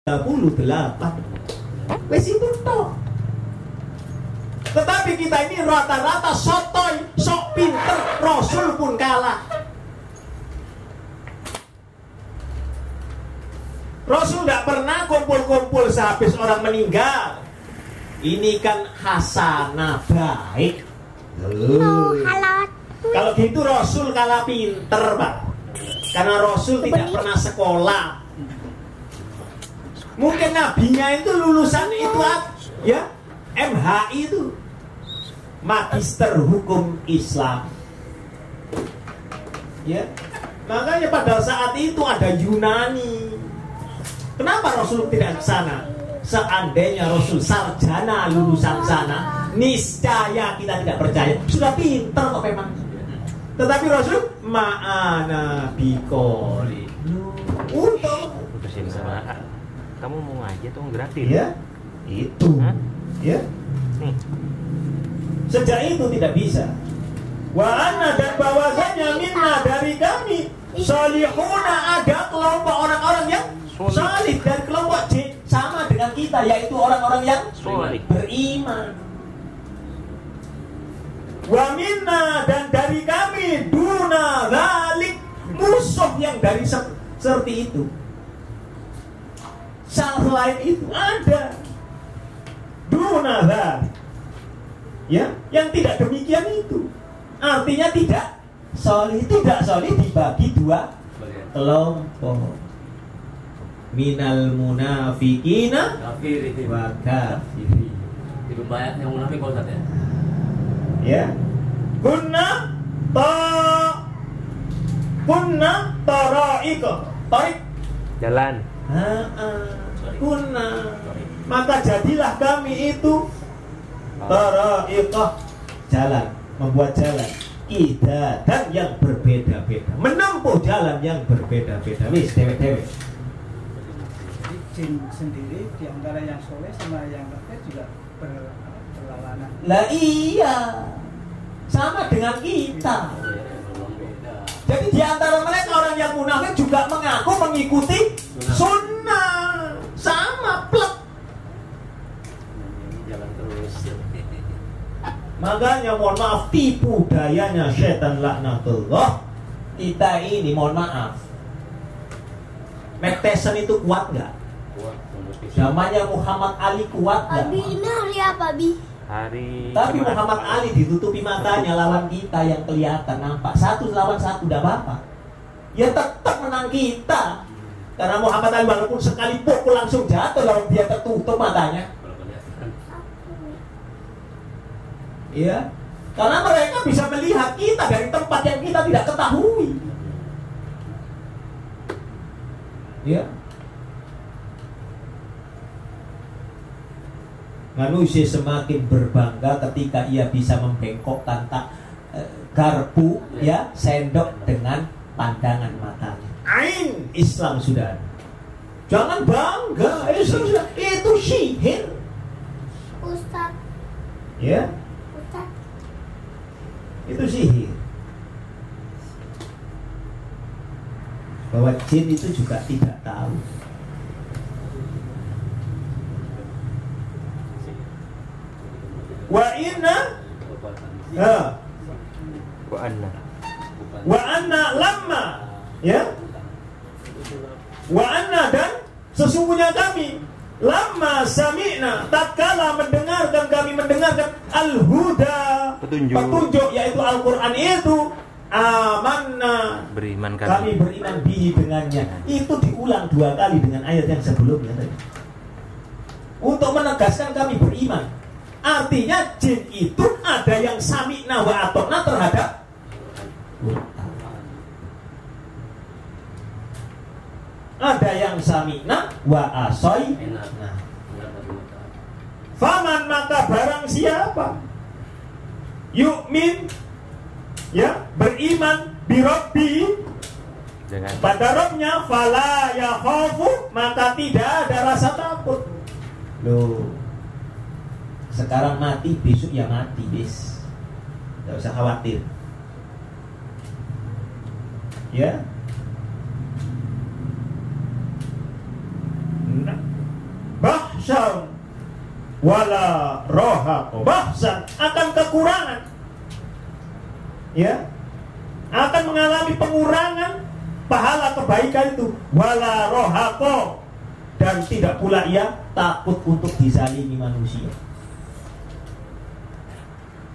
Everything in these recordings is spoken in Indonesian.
38. Wes itu toh. Tetapi kita ini rata-rata sotoy, sok pinter, Rasul pun kalah. Rasul tidak pernah kumpul-kumpul sehabis orang meninggal. Ini kan hasanah baik. Kalau gitu Rasul kalah pinter, Pak. Karena Rasul tidak pernah sekolah. Mungkin nabinya itu lulusan itu ya, MHI itu, Magister Hukum Islam. Ya. Makanya pada saat itu ada Yunani. Kenapa Rasul tidak ke sana? Seandainya Rasul sarjana lulusan sana, niscaya kita tidak percaya. Sudah pinter kok memang. Tetapi Rasul ma'ana bikoli. Untuk kamu mau ngaji atau gratis? Ya, itu. Hah? Ya. Nih. Sejak itu tidak bisa. Wa anna, dan bahwasanya minna, dari kami, salihuna, ada kelompok orang-orang yang salih, dan kelompok J sama dengan kita, yaitu orang-orang yang beriman. Wa minna, dan dari kami, duna dzalik, musuh yang dari seperti itu. Selain itu ada duna dzalik, ya, yang tidak demikian itu. Artinya tidak solih dibagi dua kelompok. Minal munafikina wa kafirin. Itu banyak yang munafik kalau ya. Ya. Kunna tara'iqa. Tarik jalan. Kunna, maka jadilah kami itu tara'iqah, jalan, membuat jalan, dan yang berbeda-beda, menempuh jalan yang berbeda-beda. Wis dewe-dewe. Jadi jin sendiri di antara yang soleh sama yang kafir juga berlawanan. Lah iya, sama dengan kita. Jadi di antara mereka orang yang munafik juga mengaku mengikuti sunnah, sama plek. Jalan terus. Makanya mohon maaf, tipu dayanya setan laknatullah. Kita ini mohon maaf, Mike Tyson itu kuat nggak? Kuat. Zamannya Muhammad Ali kuat nggak? Abi, ini hari apa, Bi? Hari. Tapi Muhammad Ali ditutupi matanya, lawan kita yang kelihatan nampak, 1 lawan 1 tidak apa-apa. Ya tetap menang kita. Karena Muhammad Ali walaupun sekali pukul langsung jatuh, lawan dia tertutup matanya. Iya. Karena mereka bisa melihat kita dari tempat yang kita tidak ketahui. Ya. Manusia semakin berbangga ketika ia bisa membengkokkan garpu, ya, sendok dengan pandangan matanya. Ain Islam sudah. Jangan bangga, Islam sudah. Itu sihir. Ustaz. Ya. Ustaz. Itu sihir. Bahwa jin itu juga tidak tahu. Wa inna wa anna lamma, ya, wa anna, dan sesungguhnya kami lamma sami'na, tatkala kami mendengarkan al-huda, petunjuk yaitu Al-Quran itu, amanna, beriman kami beriman bihi, dengannya. Itu diulang 2 kali dengan ayat yang sebelumnya tadi, untuk menegaskan kami beriman. Artinya jin itu ada yang sami'na wa atokna terhadap Quran. Ada yang sami'na wa asoyna. Faman, maka barang siapa yu'min, ya, beriman birabbi, pada Rabbnya, fala yakhafu, maka tidak ada rasa takut. Loh, sekarang mati, besok ya mati, bis. Tidak usah khawatir. Ya. bahsan wala rohaqo. Bahsan akan kekurangan, ya, akan mengalami pengurangan pahala kebaikan itu. Wala rohaqo, dan tidak pula ia takut untuk dizalimi manusia.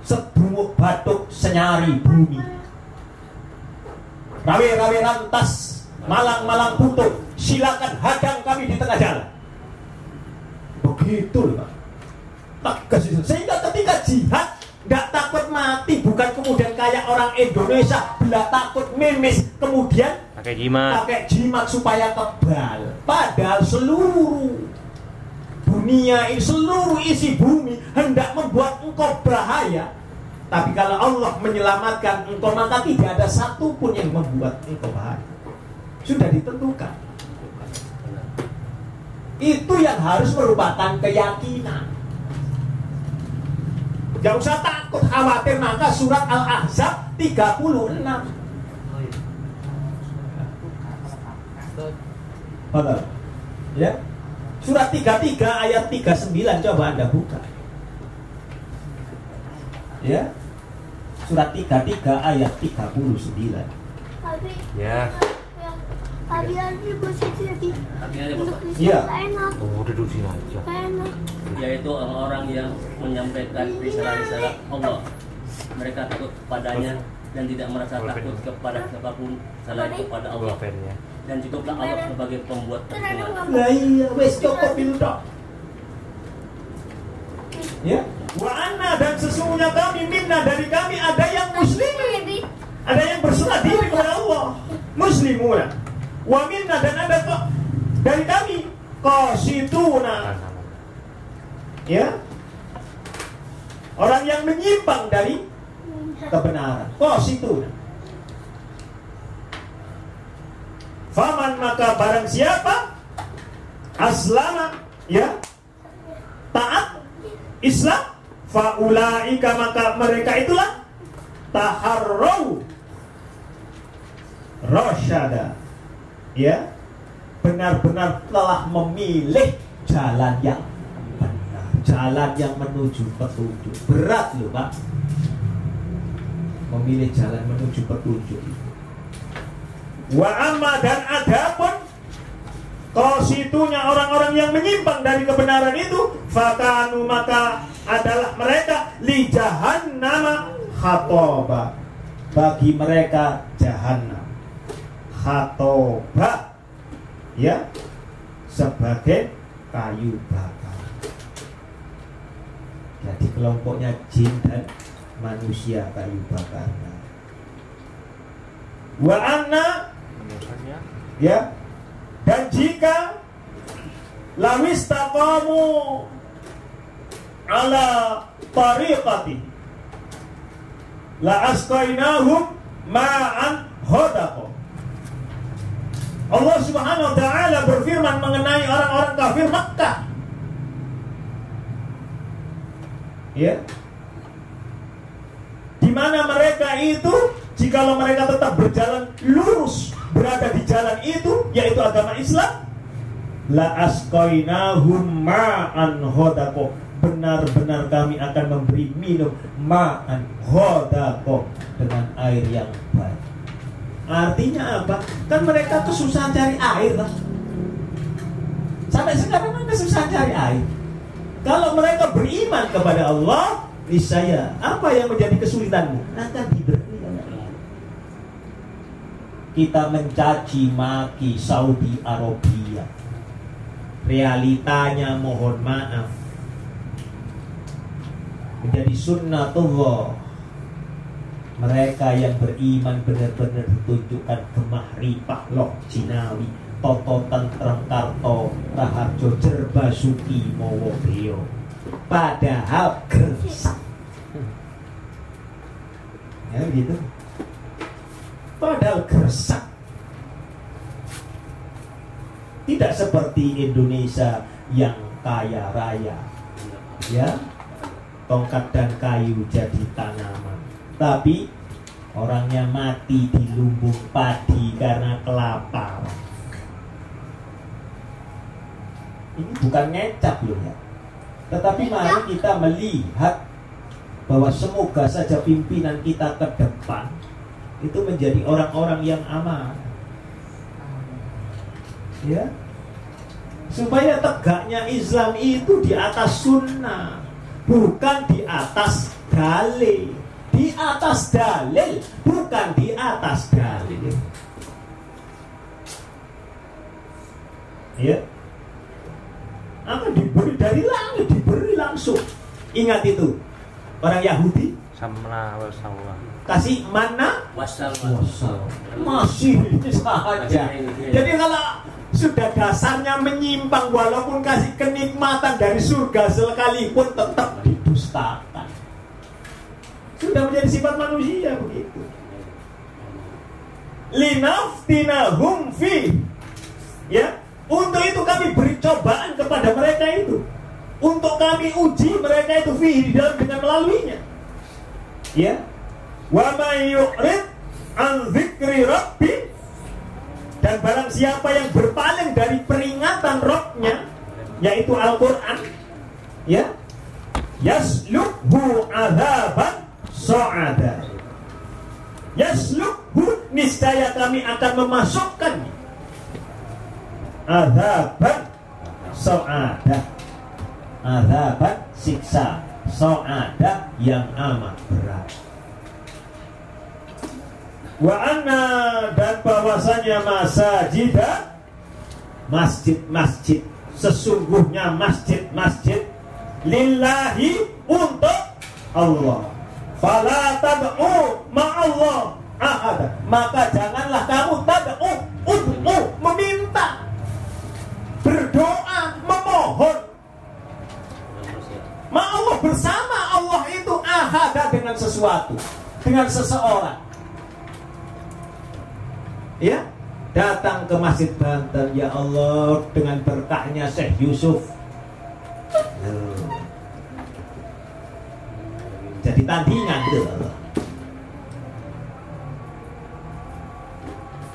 Sedumuk batuk senyari bumi, rawe-rawe rantas, malang-malang butuh, silakan hadang kami di tengah jalan. Begitu loh, Pak. Tegas itu. Sehingga ketika jihad nggak takut mati, bukan kemudian kayak orang Indonesia bila takut memes kemudian pakai jimat supaya kebal. Padahal seluruh dunia ini, seluruh isi bumi hendak membuat engkau bahaya. Tapi kalau Allah menyelamatkan engkau, maka tidak ada satupun yang membuat engkau bahaya. Sudah ditentukan. Itu yang harus merupakan keyakinan. Jangan usah takut, khawatir. Maka surat Al-Ahzab 36. Betul. Ya. Surat 33 ayat 39, coba Anda buka. Ya. Surat 33 ayat 39. Abi. Ya. Abi aja posisi Abi. Abi aja, Bapak. Iya. Enak. Oh, duduk sini aja. Enak. Yaitu orang-orang yang menyampaikan risalah-risalah Allah. Mereka takut kepadanya dan tidak merasa takut kepada siapapun selain kepada Allah. Ya. Dan cukuplah Allah sebagai pembuat perhitungan. Lah iya, wes cukup itu dok. Ya. Wa anna, dan sesungguhnya kami, minna, dari kami ada yang muslimin, ada yang berserah diri kepada Allah, muslimuna. Wa minna, dan ada kok dari kami qasituna, ya, orang yang menyimpang dari kebenaran. Qasituna. Faman, maka barang siapa aslama, ya, taat Islam, faulaika, maka mereka itulah taharrau rasyada, ya, benar-benar telah memilih jalan yang benar, jalan yang menuju petunjuk. Berat loh Pak, memilih jalan menuju petunjuk. Wa amma, dan adapun qasitunya orang-orang yang menyimpang dari kebenaran itu, fakanu, maka adalah mereka li jahannama khatoba, bagi mereka jahannam. Khatoba, ya, sebagai kayu bakar. Jadi kelompoknya jin dan manusia kayu bakar. Wa anna, ya, dan jika lawis taqamu ala tariqati la asqainahum ma'an hodaqo. Allah Subhanahu wa ta'ala berfirman mengenai orang-orang kafir Makkah, ya, di mana mereka itu, jikalau mereka tetap berjalan lurus, berada di jalan itu, yaitu agama Islam, la asqainahum ma'an hodaqo, benar-benar kami akan memberi minum ma'an hodaqo, dengan air yang baik. Artinya apa? Kan mereka kesusahan cari air lah. Sampai sekarang mereka kesusahan cari air. Kalau mereka beriman kepada Allah, niscaya apa yang menjadi kesulitanmu akan diberi. Kita mencaci maki Saudi Arabia, realitanya mohon maaf menjadi sunnatullah. Mereka yang beriman benar-benar ditunjukkan kemahrifah loh Cinawi, Toto Tentrem Karto Raharjo Jerbasuki Mowobeo, padahal Gresik, ya gitu, padahal Gresik. Tidak seperti Indonesia yang kaya raya, ya, tongkat dan kayu jadi tanaman, tapi orangnya mati di lumbung padi karena kelaparan. Ini bukan ngecap loh ya. Tetapi mari kita melihat bahwa semoga saja pimpinan kita ke depan itu menjadi orang-orang yang aman. Ya. Supaya tegaknya Islam itu di atas sunnah, bukan di atas dalil. Di atas dalil, bukan di atas dalil. Ya. Akan diberi dari langit, diberi langsung. Ingat itu. Orang Yahudi Samna wa sawwa. kasih mana? Wasal. Masih saja. Jadi kalau sudah dasarnya menyimpang, walaupun kasih kenikmatan dari surga sekalipun tetap didustakan. Sudah menjadi sifat manusia begitu. Linaftinahum fi. Ya, untuk itu kami beri cobaan kepada mereka itu. Untuk kami uji mereka itu fi di dalam dengan melaluinya. Ya. Wa may yu'rid an dzikri rabbi, dan barang siapa yang berpaling dari peringatan Rabb-nya, yaitu Al-Qur'an, ya, yaslukhu adzaban sa'ada. Yaslukhu, niscaya kami akan memasukkan adzaban sa'ada. Adzaban siksa sa'ada yang amat berat. Wa anna, dan bahwasanya masjid-masjid, sesungguhnya masjid-masjid lillahi, untuk Allah. Fala tad'u ma'allah ahada, maka janganlah kamu ud'u, meminta, berdoa, memohon ma'allah, bersama Allah itu ahada, dengan sesuatu, dengan seseorang. Ya, datang ke Masjid Banten, ya Allah, dengan berkahnya Syekh Yusuf, jadi tandingan gitu.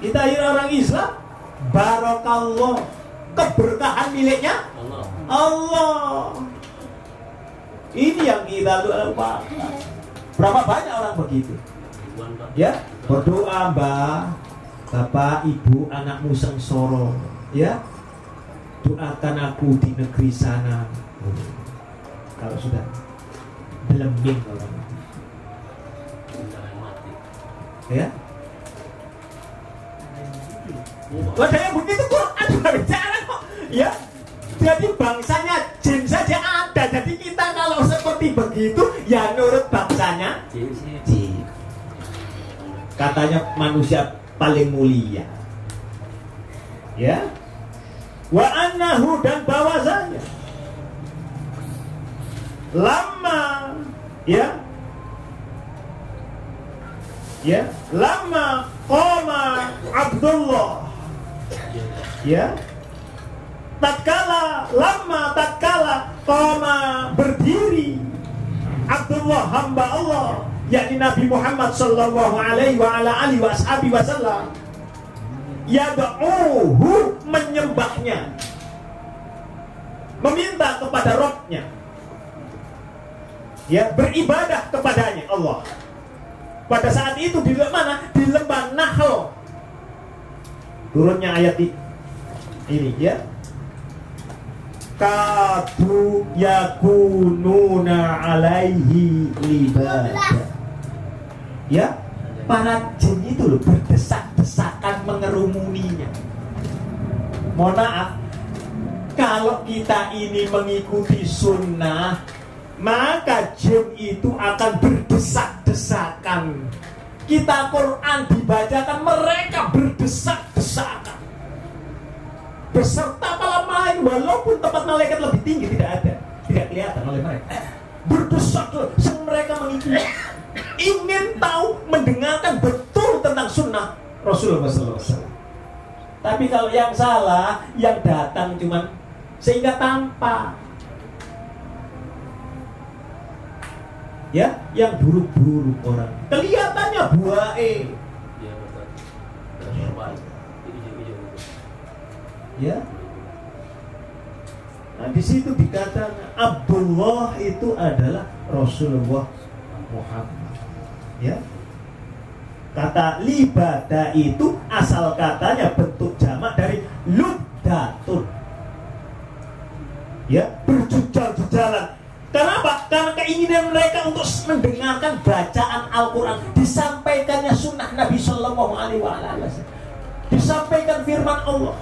Kita ini orang Islam, barokallah, keberkahan miliknya Allah. Ini yang kita lupakan. Berapa banyak orang begitu? Ya, berdoa Mbak, Bapak, Ibu, anakmu sengsara, ya, doakan aku di negeri sana. Kalau sudah belembing orang, ya. Ada yang begitu Quran bicara kok, ya. Jadi bangsanya jin saja ada. Jadi kita kalau seperti begitu, ya nurut bangsanya jin. Katanya manusia paling mulia, ya. Wa annahu, dan bahwasanya lama, lama qama Abdullah, tatkala qama, berdiri Abdullah, hamba Allah, yakni Nabi Muhammad sallallahu alaihi wa ala alihi wasallam, yad'uhu, menyembahnya, meminta kepada Rabb-nya, ya, beribadah kepadanya Allah. Pada saat itu di mana? Di lembah Nahl. Turunnya ayat ini, ya. Kadu yakununa alaihi libada. Ya, para jin itu loh berdesak-desakan mengerumuninya. Mohon maaf, kalau kita ini mengikuti sunnah, maka jin itu akan berdesak-desakan. Kita Quran dibacakan, mereka berdesak-desakan beserta para malaikat, walaupun tempat malaikat lebih tinggi tidak kelihatan oleh mereka. Berdesak-desakan, mereka mengikuti, ingin tahu, mendengarkan betul tentang sunnah Rasulullah SAW. Tapi kalau yang salah, yang datang cuman sehingga tampak, ya, yang buruk-buruk orang kelihatannya buae, ya. Nah, di situ dikatakan Abdullah itu adalah Rasulullah Muhammad. Ya. Kata libada itu asal katanya bentuk jamak dari luddatun. Ya, berjejal-jejalan. Kenapa? Karena keinginan mereka untuk mendengarkan bacaan Al-Quran, disampaikannya sunnah Nabi Sallallahu Alaihi Wasallam, disampaikan firman Allah.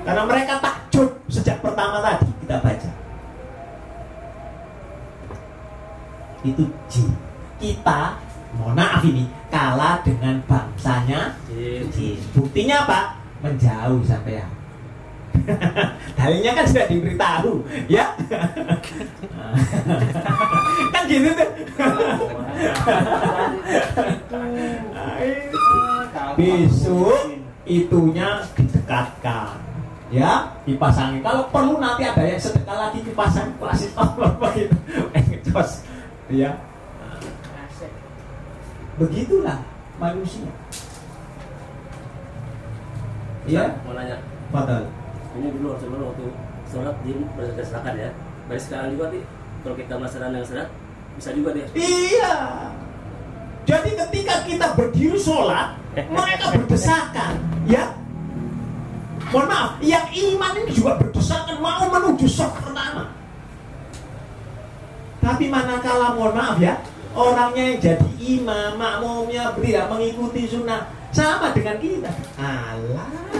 Karena mereka takjub sejak pertama tadi kita baca. Itu jin. Kita, mohon maaf ini, kalah dengan bangsanya jin. Buktinya apa? Menjauh sampai ya. Dalilnya kan sudah diberitahu, ya. Kan gitu tuh. Besok itunya didekatkan, ya, dipasangi. Kalau perlu nanti ada yang sedekah lagi dipasang plastik begitu, ngecos, ya. Begitulah manusia. Ya, mau nanya. padahal Ini dulu waktu sholat jin berdasarkan ya. Baik sekarang juga nih, kalau kita melaksanakan yang sholat bisa juga dia. iya. Jadi ketika kita berdiri sholat, mereka berdesakan, ya. Mohon maaf, yang iman ini juga berdesakan mau menuju shaf pertama. Tapi manakala, mohon maaf ya, orangnya yang jadi imam, makmumnya tidak mengikuti sunnah, sama dengan kita. Alah.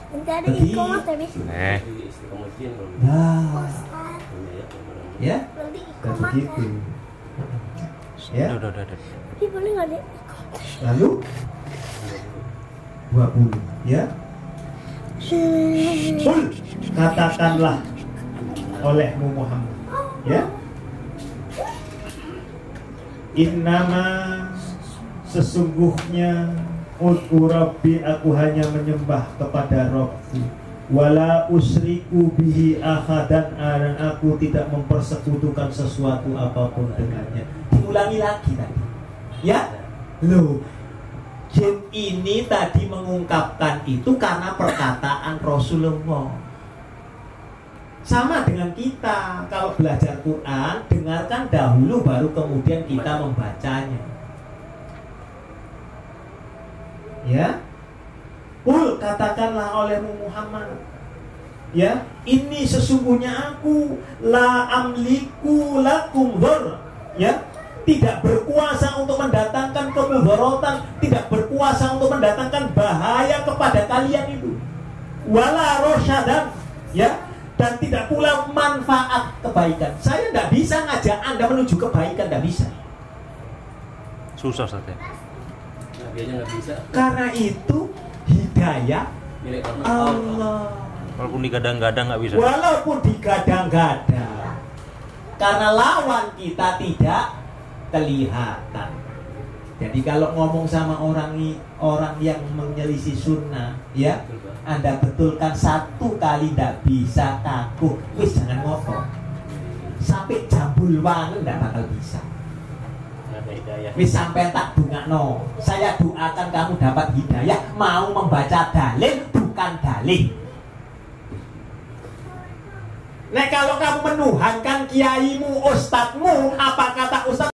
Nanti ada ikhlas tapi Istiqomah jin. Nah, ya, nanti dan ikhlas. begitu. Ya, Udah. Tapi boleh nggak deh? lalu 20, ya. Qul, katakanlah olehmu Muhammad, ya. Innama, sesungguhnya Ud'u Rabbi, aku hanya menyembah kepada Rabbi, wala usriku bihi ahadan, dan aku tidak mempersekutukan sesuatu apapun dengannya. Diulangi lagi tadi, ya. Loh, jin ini tadi mengungkapkan itu karena perkataan Rasulullah. Sama dengan kita, kalau belajar Quran, dengarkan dahulu baru kemudian kita membacanya. Ya, Qul, katakanlah olehmu Muhammad, ya, ini sesungguhnya aku la amliku lakum dhar, ya, tidak berkuasa untuk mendatangkan kemudaratan, tidak berkuasa untuk mendatangkan bahaya kepada kalian itu, wala rosyadan, ya, dan tidak pula manfaat kebaikan. Saya tidak bisa ngajak Anda menuju kebaikan, tidak bisa. Susah saja. Biasanya nggak bisa. Karena itu hidayah Milik Allah. Walaupun digadang-gadang nggak bisa. Walaupun digadang-gadang, karena lawan kita tidak kelihatan. Jadi kalau ngomong sama orang yang menyelisih sunnah, ya, Anda betulkan 1 kali tidak bisa, takut, wis jangan ngomong. Sampai jambul wangen tidak bakal bisa. Wis sampai tak dungakno, saya doakan kamu dapat hidayah, mau membaca dalil bukan dalih. Nah, kalau kamu menuhankan kiaimu, ustadzmu, apa kata ustadz?